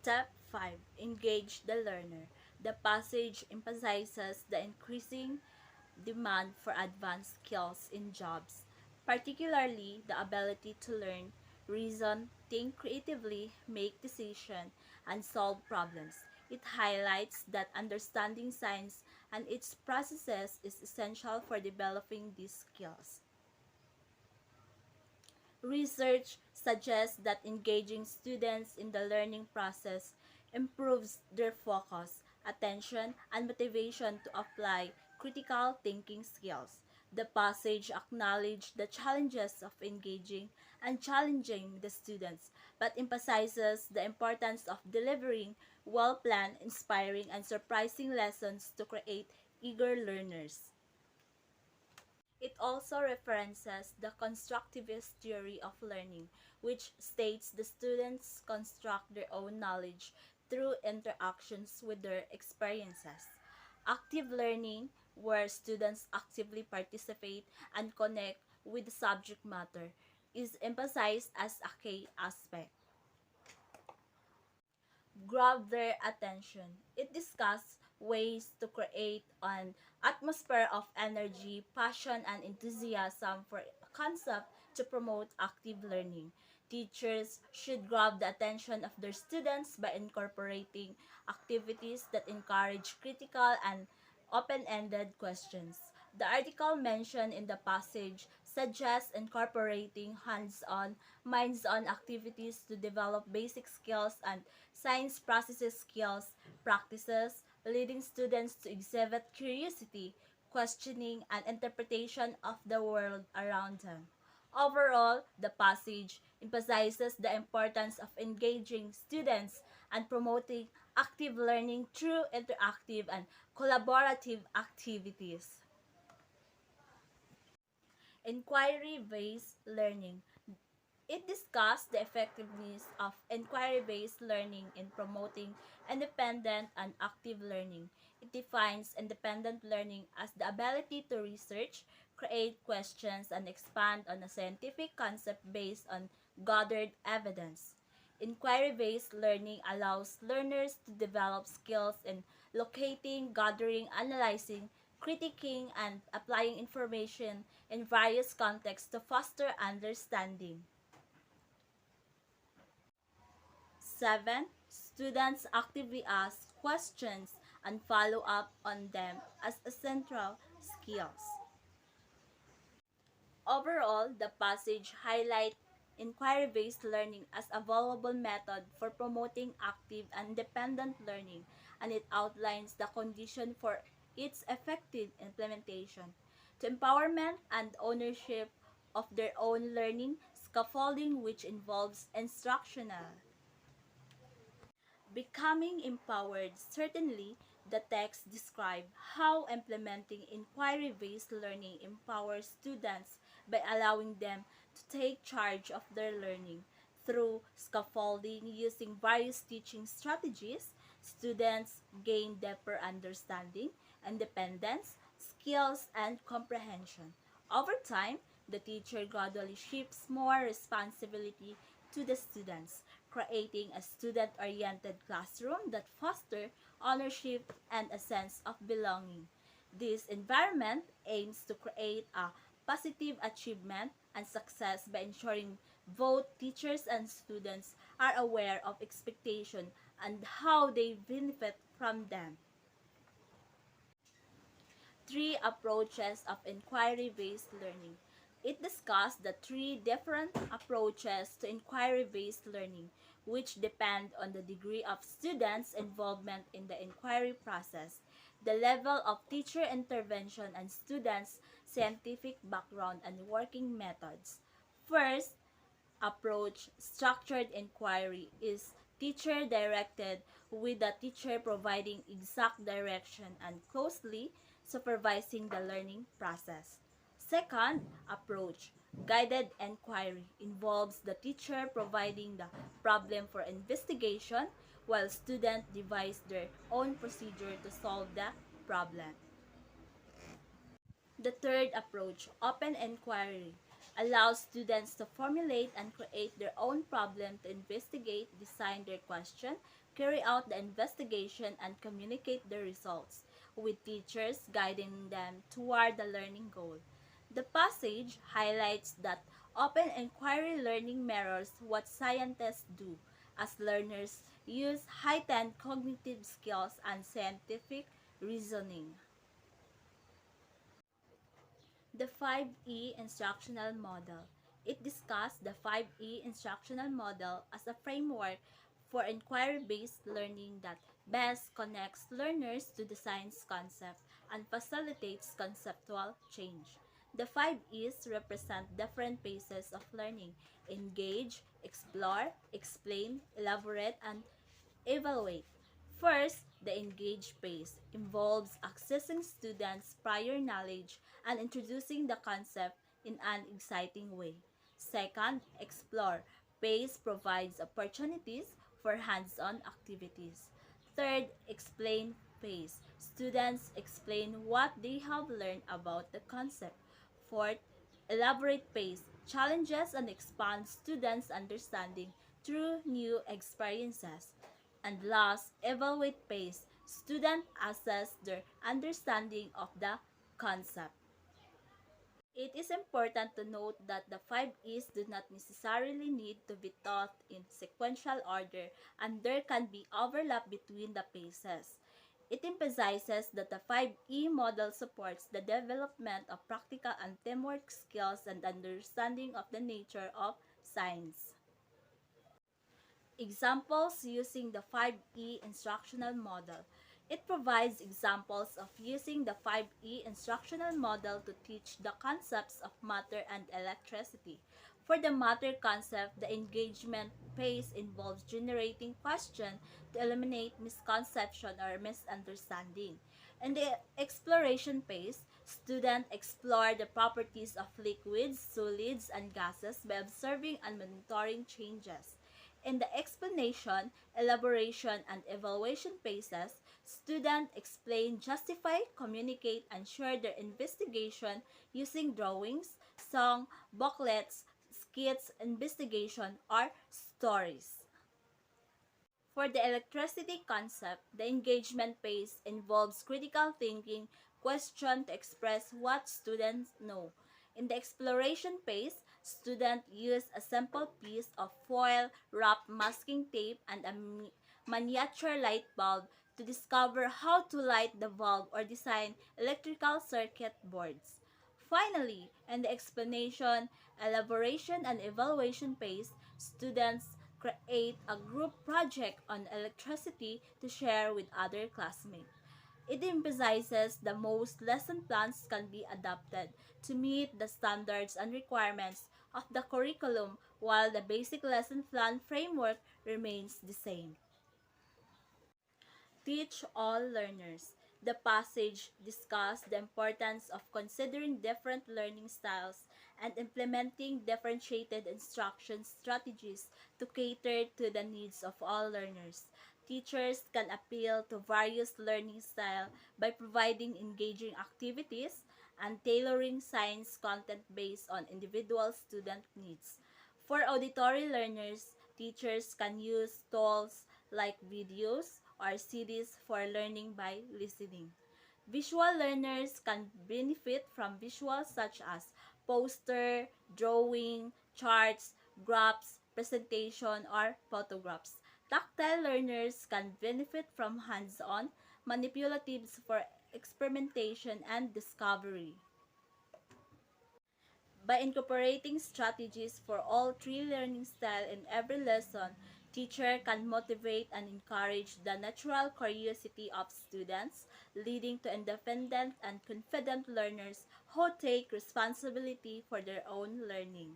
Step 5. Engage the learner. The passage emphasizes the increasing demand for advanced skills in jobs, particularly the ability to learn, reason, think creatively, make decisions, and solve problems. It highlights that understanding science and its processes is essential for developing these skills. Research suggests that engaging students in the learning process improves their focus, attention, and motivation to apply critical thinking skills. The passage acknowledged the challenges of engaging and challenging the students, but emphasizes the importance of delivering well-planned, inspiring, and surprising lessons to create eager learners. It also references the constructivist theory of learning, which states the students construct their own knowledge through interactions with their experiences. Active learning, where students actively participate and connect with the subject matter, is emphasized as a key aspect. Grab their attention. It discusses ways to create an atmosphere of energy, passion, and enthusiasm for a concept to promote active learning. Teachers should grab the attention of their students by incorporating activities that encourage critical and open-ended questions. The article mentioned in the passage suggests incorporating hands-on, minds-on activities to develop basic skills and science processes skills, practices, leading students to exhibit curiosity, questioning, and interpretation of the world around them. Overall, the passage emphasizes the importance of engaging students and promoting active learning through interactive and collaborative activities. Inquiry-based learning. It discussed the effectiveness of inquiry-based learning in promoting independent and active learning. It defines independent learning as the ability to research, create questions, and expand on a scientific concept based on gathered evidence. Inquiry-based learning allows learners to develop skills in locating, gathering, analyzing, critiquing, and applying information in various contexts to foster understanding. 7. Students actively ask questions and follow up on them as essential skills. Overall, the passage highlights inquiry-based learning as a valuable method for promoting active and independent learning, and it outlines the condition for its effective implementation. To empowerment and ownership of their own learning, scaffolding which involves instructional becoming empowered. Certainly, the text describes how implementing inquiry-based learning empowers students by allowing them to take charge of their learning. Through scaffolding using various teaching strategies, students gain deeper understanding, independence, skills, and comprehension. Over time, the teacher gradually shifts more responsibility to the students, creating a student-oriented classroom that fosters ownership and a sense of belonging. This environment aims to create a positive achievement and success by ensuring both teachers and students are aware of expectation and how they benefit from them. Three approaches of inquiry-based learning. It discussed the three different approaches to inquiry-based learning, which depend on the degree of students' involvement in the inquiry process, the level of teacher intervention, and students' scientific background and working methods. First, approach structured inquiry is teacher directed, with the teacher providing exact direction and closely supervising the learning process. Second approach, guided inquiry, involves the teacher providing the problem for investigation while students devise their own procedure to solve the problem. The third approach, open inquiry, allows students to formulate and create their own problem to investigate, design their question, carry out the investigation, and communicate the results, with teachers guiding them toward the learning goal. The passage highlights that open inquiry learning mirrors what scientists do, as learners use heightened cognitive skills and scientific reasoning. The 5E instructional model. It discussed the 5E instructional model as a framework for inquiry-based learning that best connects learners to the science concept and facilitates conceptual change. The 5Es represent different phases of learning: engage, explore, explain, elaborate, and evaluate. First, the engage phase involves accessing students' prior knowledge and introducing the concept in an exciting way. Second, explore phase provides opportunities for hands-on activities. Third, explain phase. Students explain what they have learned about the concept. Fourth, elaborate phase challenges and expands students' understanding through new experiences. And last, evaluate phase. Students assess their understanding of the concept. It is important to note that the 5Es do not necessarily need to be taught in sequential order, and there can be overlap between the phases. It emphasizes that the 5E model supports the development of practical and teamwork skills and understanding of the nature of science. Examples using the 5E instructional model. It provides examples of using the 5E instructional model to teach the concepts of matter and electricity. For the matter concept, the engagement phase involves generating questions to eliminate misconception or misunderstanding. In the exploration phase, students explore the properties of liquids, solids, and gases by observing and monitoring changes. In the explanation, elaboration, and evaluation phases, students explain, justify, communicate, and share their investigation using drawings, song, booklets, skits, investigation, or stories. For the electricity concept, the engagement phase involves critical thinking, question to express what students know. In the exploration phase, students use a simple piece of foil, wrapped masking tape, and a miniature light bulb to discover how to light the bulb or design electrical circuit boards. Finally, in the explanation, elaboration, and evaluation phase, students create a group project on electricity to share with other classmates. It emphasizes that most lesson plans can be adapted to meet the standards and requirements of the curriculum, while the basic lesson plan framework remains the same. Teach all learners. The passage discussed the importance of considering different learning styles and implementing differentiated instruction strategies to cater to the needs of all learners. Teachers can appeal to various learning styles by providing engaging activities and tailoring science content based on individual student needs. For auditory learners, teachers can use tools like videos or CDs for learning by listening. Visual learners can benefit from visuals such as poster, drawing, charts, graphs, presentation, or photographs. Tactile learners can benefit from hands-on manipulatives for experimentation and discovery. By incorporating strategies for all three learning styles in every lesson, teacher can motivate and encourage the natural curiosity of students, leading to independent and confident learners who take responsibility for their own learning.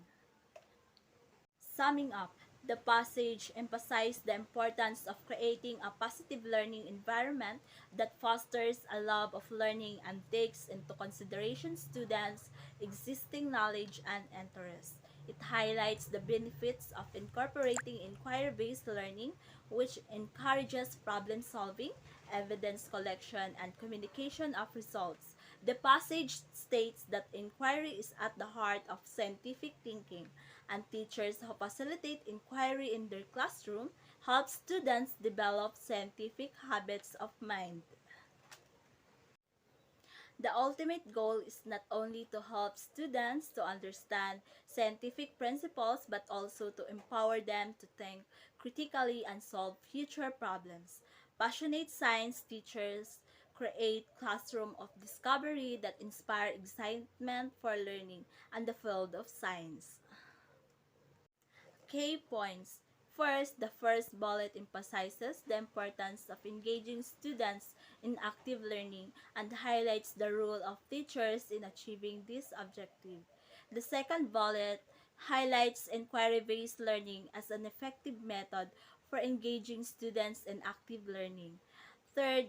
Summing up, the passage emphasized the importance of creating a positive learning environment that fosters a love of learning and takes into consideration students' existing knowledge and interests. It highlights the benefits of incorporating inquiry-based learning, which encourages problem solving, evidence collection, and communication of results. The passage states that inquiry is at the heart of scientific thinking, and teachers who facilitate inquiry in their classroom help students develop scientific habits of mind. The ultimate goal is not only to help students to understand scientific principles but also to empower them to think critically and solve future problems. Passionate science teachers create classroom of discovery that inspire excitement for learning and the field of science. Key points. First, the first bullet emphasizes the importance of engaging students in active learning and highlights the role of teachers in achieving this objective. The second bullet highlights inquiry-based learning as an effective method for engaging students in active learning. Third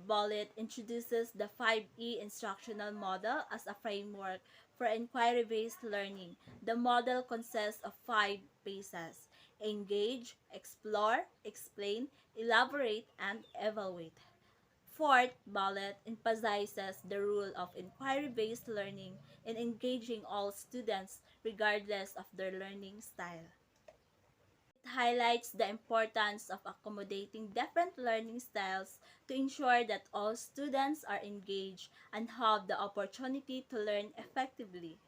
bullet introduces the 5E instructional model as a framework for inquiry-based learning. The model consists of 5 phases: engage, explore, explain, elaborate, and evaluate. Fourth bullet emphasizes the role of inquiry-based learning in engaging all students regardless of their learning style. It highlights the importance of accommodating different learning styles to ensure that all students are engaged and have the opportunity to learn effectively.